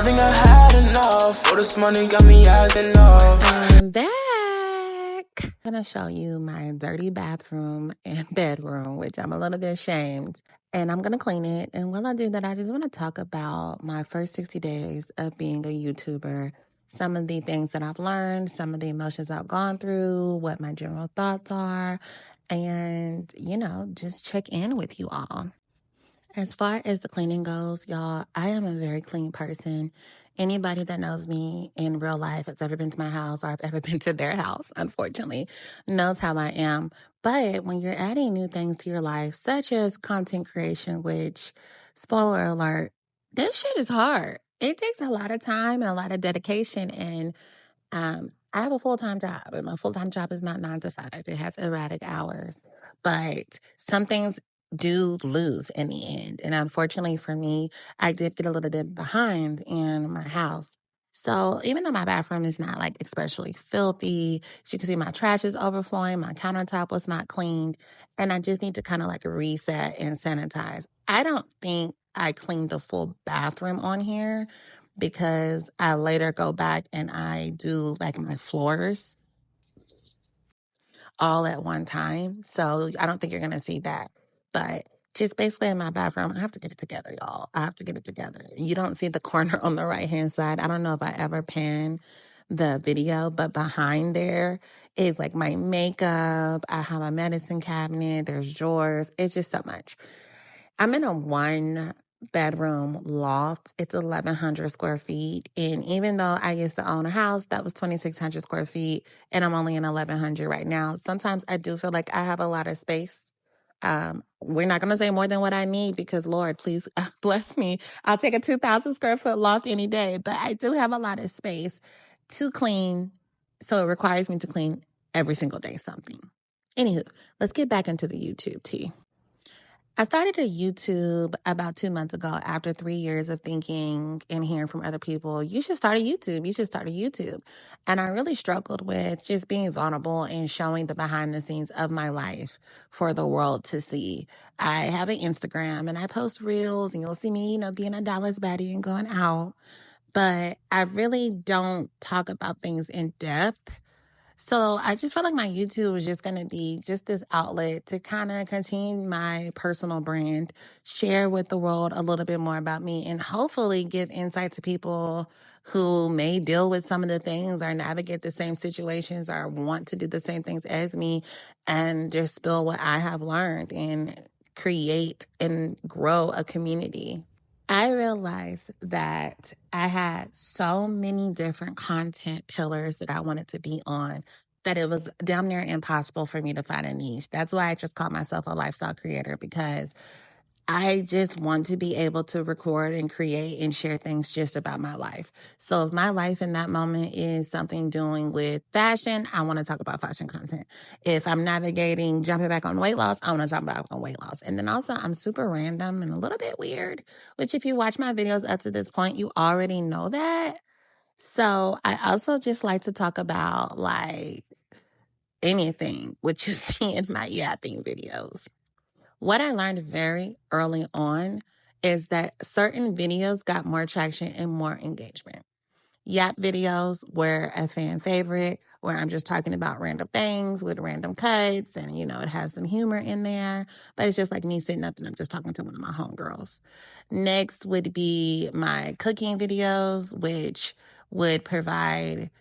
I think I had enough. All this money got me acting up. I'm back. I'm gonna show you my dirty bathroom and bedroom, which I'm a little bit ashamed. And I'm gonna clean it. And while I do that, I just wanna talk about my first 60 days of being a YouTuber. Some of the things that I've learned, some of the emotions I've gone through, what my general thoughts are, and, just check in with you all. As far as the cleaning goes, y'all, I am a very clean person. Anybody that knows me in real life, has ever been to my house or I've ever been to their house, unfortunately, knows how I am. But when you're adding new things to your life, such as content creation, which, spoiler alert, this shit is hard. It takes a lot of time and a lot of dedication. And I have a full-time job, and my full-time job is not 9 to 5. It has erratic hours, but some things do lose in the end. And unfortunately for me, I did get a little bit behind in my house. So even though my bathroom is not like especially filthy, as you can see, my trash is overflowing, my countertop was not cleaned, and I just need to kind of like reset and sanitize. I don't think I cleaned the full bathroom on here because I later go back and I do like my floors all at one time. So I don't think you're going to see that. But just basically in my bathroom, I have to get it together, y'all. I have to get it together. You don't see the corner on the right hand side. I don't know if I ever pan the video, but behind there is like my makeup. I have a medicine cabinet. There's drawers. It's just so much. I'm in a one bedroom loft. It's 1,100 square feet. And even though I used to own a house that was 2,600 square feet and I'm only in 1,100 right now, sometimes I do feel like I have a lot of space. We're not going to say more than what I need because, Lord, please bless me. I'll take a 2,000 square foot loft any day, but I do have a lot of space to clean. So it requires me to clean every single day something. Anywho, let's get back into the YouTube tea. I started a YouTube about 2 months ago after 3 years of thinking and hearing from other people, you should start a YouTube. You should start a YouTube. And I really struggled with just being vulnerable and showing the behind the scenes of my life for the world to see. I have an Instagram and I post reels and you'll see me, being a Dallas baddie and going out. But I really don't talk about things in depth. So I just felt like my YouTube was just going to be just this outlet to kind of continue my personal brand, share with the world a little bit more about me, and hopefully give insight to people who may deal with some of the things or navigate the same situations or want to do the same things as me and just spill what I have learned and create and grow a community. I realized that I had so many different content pillars that I wanted to be on that it was damn near impossible for me to find a niche. That's why I just call myself a lifestyle creator because I just want to be able to record and create and share things just about my life. So if my life in that moment is something doing with fashion, I want to talk about fashion content. If I'm navigating, jumping back on weight loss, I want to talk about on weight loss. And then also I'm super random and a little bit weird, which if you watch my videos up to this point, you already know that. So I also just like to talk about like anything, which you see in my yapping videos. What I learned very early on is that certain videos got more traction and more engagement. Yap videos were a fan favorite where I'm just talking about random things with random cuts and, it has some humor in there, but it's just like me sitting up and I'm just talking to one of my homegirls. Next would be my cooking videos, which would provide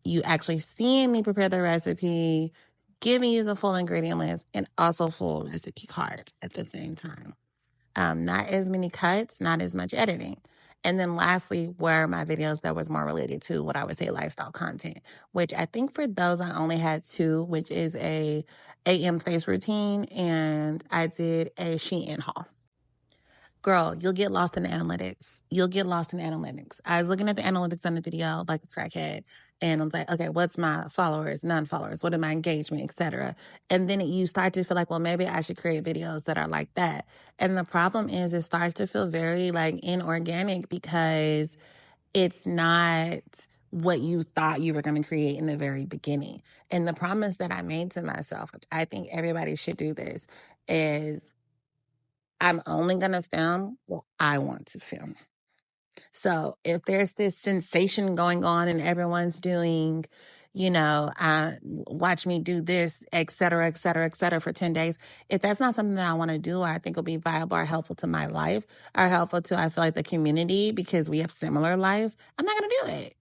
you actually seeing me prepare the recipe, giving you the full ingredient list, and also full recipe cards at the same time. Not as many cuts, not as much editing. And then lastly were my videos that was more related to what I would say lifestyle content, which I think for those I only had two, which is a AM face routine and I did a Shein haul. Girl, you'll get lost in the analytics. You'll get lost in the analytics. I was looking at the analytics on the video like a crackhead. And I was like, okay, what's my followers, non-followers? What are my engagement, etc. And then you start to feel like, well, maybe I should create videos that are like that. And the problem is it starts to feel very like inorganic because it's not what you thought you were going to create in the very beginning. And the promise that I made to myself, which I think everybody should do this, is I'm only going to film what I want to film. So if there's this sensation going on and everyone's doing, watch me do this, et cetera, et cetera, et cetera, for 10 days. If that's not something that I want to do, or I think will be viable or helpful to my life, or helpful to, I feel like, the community because we have similar lives, I'm not going to do it.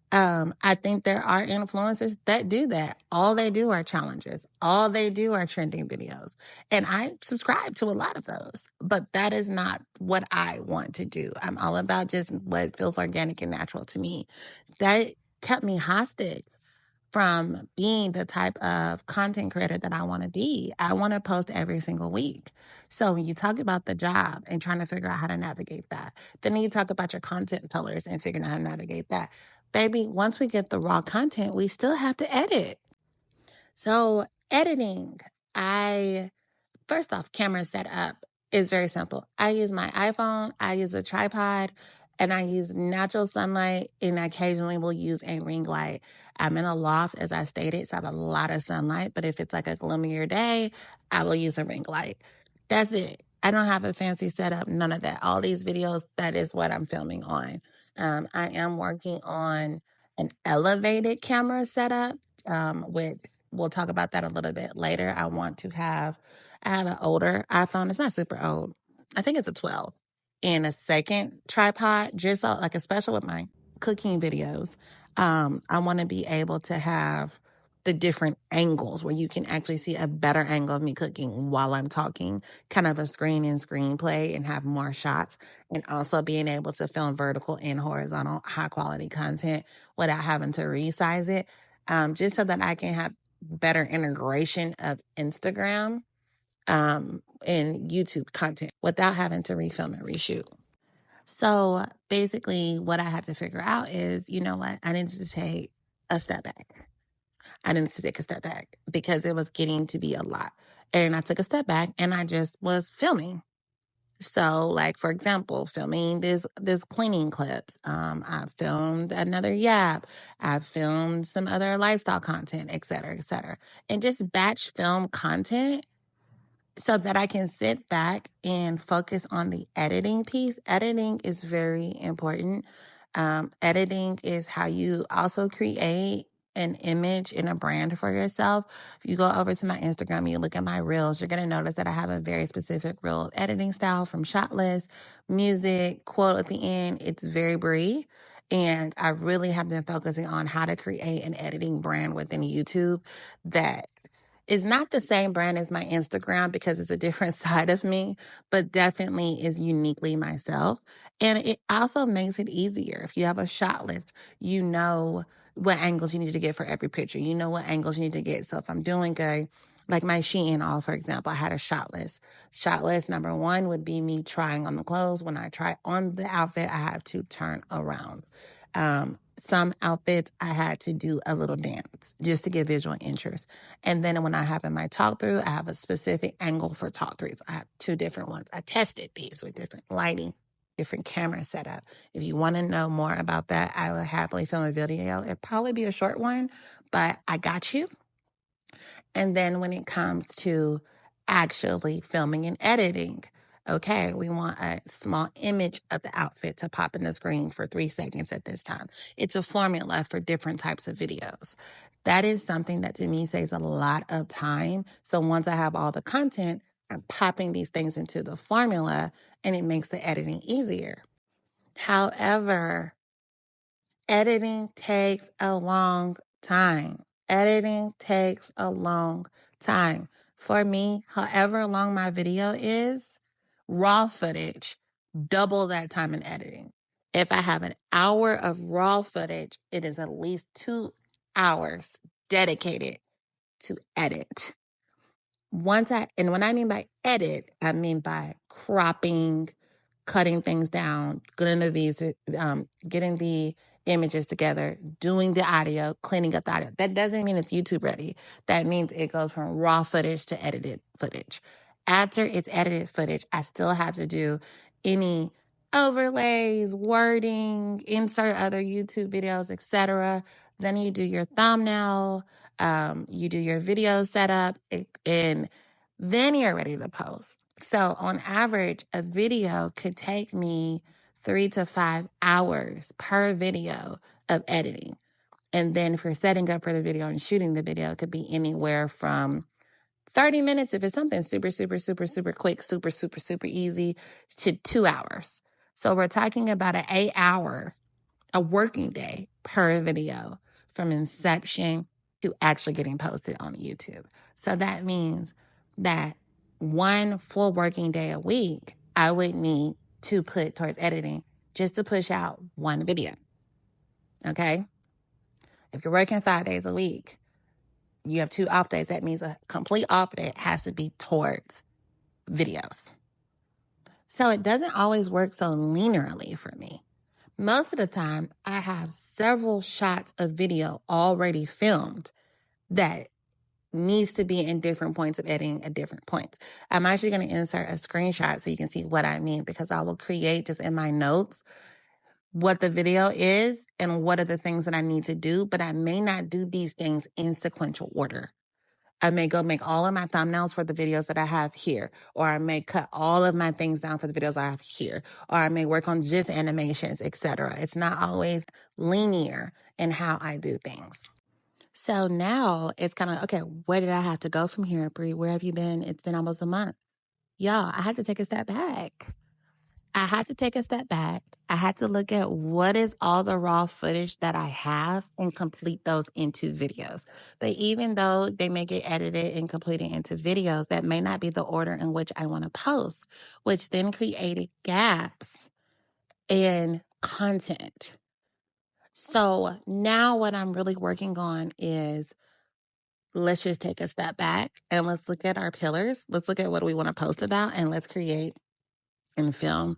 I think there are influencers that do that. All they do are challenges. All they do are trending videos. And I subscribe to a lot of those, but that is not what I want to do. I'm all about just what feels organic and natural to me. That kept me hostage from being the type of content creator that I want to be. I want to post every single week. So when you talk about the job and trying to figure out how to navigate that, then you talk about your content pillars and figuring out how to navigate that. Baby, once we get the raw content, we still have to edit. So editing, first off, camera setup is very simple. I use my iPhone, I use a tripod, and I use natural sunlight, and occasionally will use a ring light. I'm in a loft, as I stated, so I have a lot of sunlight, but if it's like a gloomier day, I will use a ring light. That's it. I don't have a fancy setup, none of that. All these videos, that is what I'm filming on. I am working on an elevated camera setup, we'll talk about that a little bit later. I have an older iPhone. It's not super old. I think it's a 12. And a second tripod, just like especially with my cooking videos. I want to be able to have the different angles where you can actually see a better angle of me cooking while I'm talking, kind of a screen and screenplay, and have more shots, and also being able to film vertical and horizontal high quality content without having to resize it, just so that I can have better integration of Instagram and YouTube content without having to refilm and reshoot. So basically, what I had to figure out is, you know what? I needed to take a step back. I needed to take a step back because it was getting to be a lot. And I took a step back and I just was filming. So, like, for example, filming this cleaning clips. I filmed another yap. I filmed some other lifestyle content, et cetera, et cetera. And just batch film content so that I can sit back and focus on the editing piece. Editing is very important. Editing is how you also create an image and a brand for yourself. If you go over to my Instagram, you look at my reels, you're going to notice that I have a very specific reel editing style, from shot list, music, quote at the end. It's very Bri. And I really have been focusing on how to create an editing brand within YouTube that is not the same brand as my Instagram because it's a different side of me, but definitely is uniquely myself. And it also makes it easier. If you have a shot list, you know what angles you need to get for every picture. You know what angles you need to get. So if I'm doing like my Shein haul, for example, I had a shot list. Shot list number one would be me trying on the clothes. When I try on the outfit, I have to turn around. Some outfits, I had to do a little dance just to get visual interest. And then when I have in my talk through, I have a specific angle for talk throughs. I have two different ones. I tested these with different lighting, different camera setup. If you want to know more about that, I will happily film a video. It'll probably be a short one, but I got you. And then when it comes to actually filming and editing, okay, we want a small image of the outfit to pop in the screen for 3 seconds at this time. It's a formula for different types of videos. That is something that to me saves a lot of time. So once I have all the content, I'm popping these things into the formula and it makes the editing easier. However, editing takes a long time. Editing takes a long time. For me, however long my video is, raw footage, double that time in editing. If I have an hour of raw footage, it is at least 2 hours dedicated to edit. And when I mean by edit, I mean by cropping, cutting things down, getting the images together, doing the audio, cleaning up the audio. That doesn't mean it's YouTube ready. That means it goes from raw footage to edited footage. After it's edited footage, I still have to do any overlays, wording, insert other YouTube videos, etc. Then you do your thumbnail, you do your video setup, and then you're ready to post. So on average, a video could take me 3 to 5 hours per video of editing. And then for setting up for the video and shooting the video, it could be anywhere from 30 minutes if it's something super, super, super, super quick, super, super, super easy, to 2 hours. So we're talking about an 8-hour, a working day per video from inception to actually getting posted on YouTube. So that means that one full working day a week, I would need to put towards editing just to push out one video. Okay? If you're working 5 days a week, you have 2 off days. That means a complete off day has to be towards videos. So it doesn't always work so linearly for me. Most of the time, I have several shots of video already filmed that needs to be in different points of editing at different points. I'm actually going to insert a screenshot so you can see what I mean, because I will create just in my notes what the video is and what are the things that I need to do, but I may not do these things in sequential order. I may go make all of my thumbnails for the videos that I have here, or I may cut all of my things down for the videos I have here, or I may work on just animations, etc. It's not always linear in how I do things. So now it's kind of, okay, where did I have to go from here, Bri? Where have you been? It's been almost a month. Y'all, I had to take a step back. I had to look at what is all the raw footage that I have and complete those into videos. But even though they may get edited and completed into videos, that may not be the order in which I want to post, which then created gaps in content. So now what I'm really working on is, let's just take a step back and let's look at our pillars. Let's look at what we want to post about, and let's create and film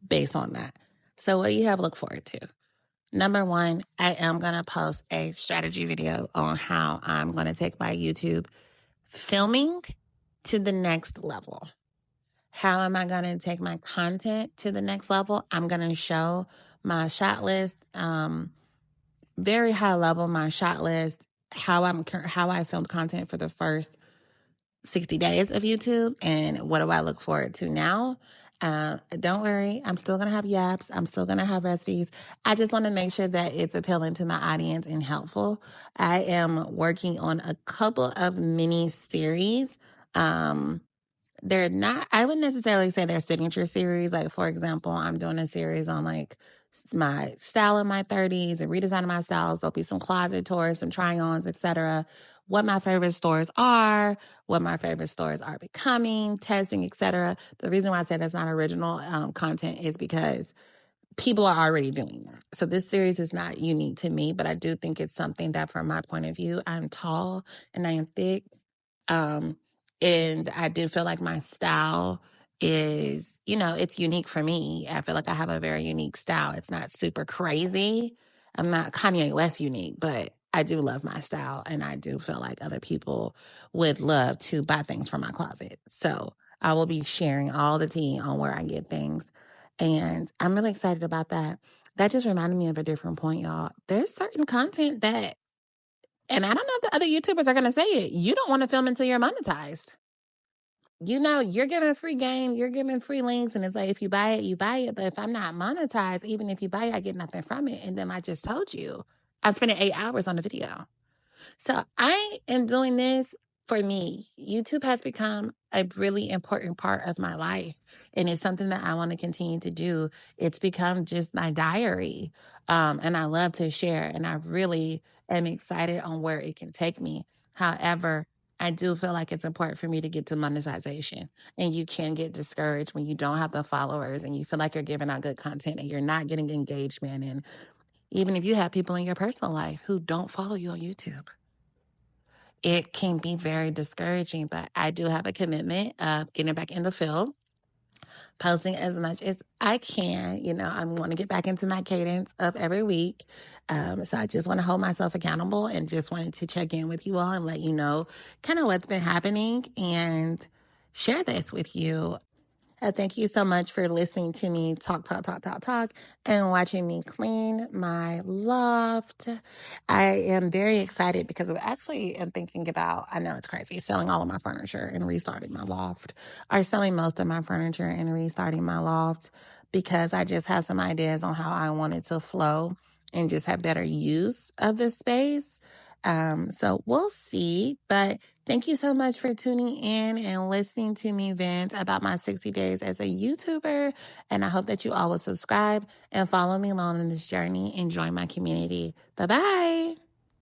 based on that. So what you have to look forward to. Number one, I am going to post a strategy video on how I'm going to take my YouTube filming to the next level. How am I going to take my content to the next level? I'm going to show my shot list, very high level, my shot list, how I filmed content for the first 60 days of YouTube, and what do I look forward to now. Don't worry, I'm still going to have yaps. I'm still going to have recipes. I just want to make sure that it's appealing to my audience and helpful. I am working on a couple of mini series. They're not, I wouldn't necessarily say they're signature series. Like, for example, I'm doing a series on like my style in my 30s and redesigning my styles. There'll be some closet tours, some try-ons, etc. What my favorite stores are, what my favorite stores are becoming, testing, etc. The reason why I say that's not original content is because people are already doing that. So this series is not unique to me, but I do think it's something that, from my point of view, I'm tall and I am thick. And I do feel like my style is, it's unique for me. I feel like I have a very unique style. It's not super crazy. I'm not Kanye West unique, but I do love my style. And I do feel like other people would love to buy things from my closet. So I will be sharing all the tea on where I get things. And I'm really excited about that. That just reminded me of a different point, y'all. There's certain content that, and I don't know if the other YouTubers are going to say it, you don't want to film until you're monetized. You're giving free game, you're giving free links, and it's like, if you buy it, you buy it. But if I'm not monetized, even if you buy it, I get nothing from it. And then I just told you, I'm spending 8 hours on the video. So I am doing this for me. YouTube has become a really important part of my life, and it's something that I want to continue to do. It's become just my diary, and I love to share, and I really am excited on where it can take me. However, I do feel like it's important for me to get to monetization, and you can get discouraged when you don't have the followers and you feel like you're giving out good content and you're not getting engagement. And even if you have people in your personal life who don't follow you on YouTube, it can be very discouraging. But I do have a commitment of getting back in the field, posting as much as I can. I want to get back into my cadence of every week. So I just want to hold myself accountable and just wanted to check in with you all and let you know kind of what's been happening and share this with you. Thank you so much for listening to me talk, and watching me clean my loft. I am very excited because I actually am thinking about, I know it's crazy, selling all of my furniture and restarting my loft, or selling most of my furniture and restarting my loft, because I just have some ideas on how I want it to flow and just have better use of the space. So we'll see. But thank you so much for tuning in and listening to me vent about my 60 days as a YouTuber. And I hope that you all will subscribe and follow me along in this journey and join my community. Bye-bye.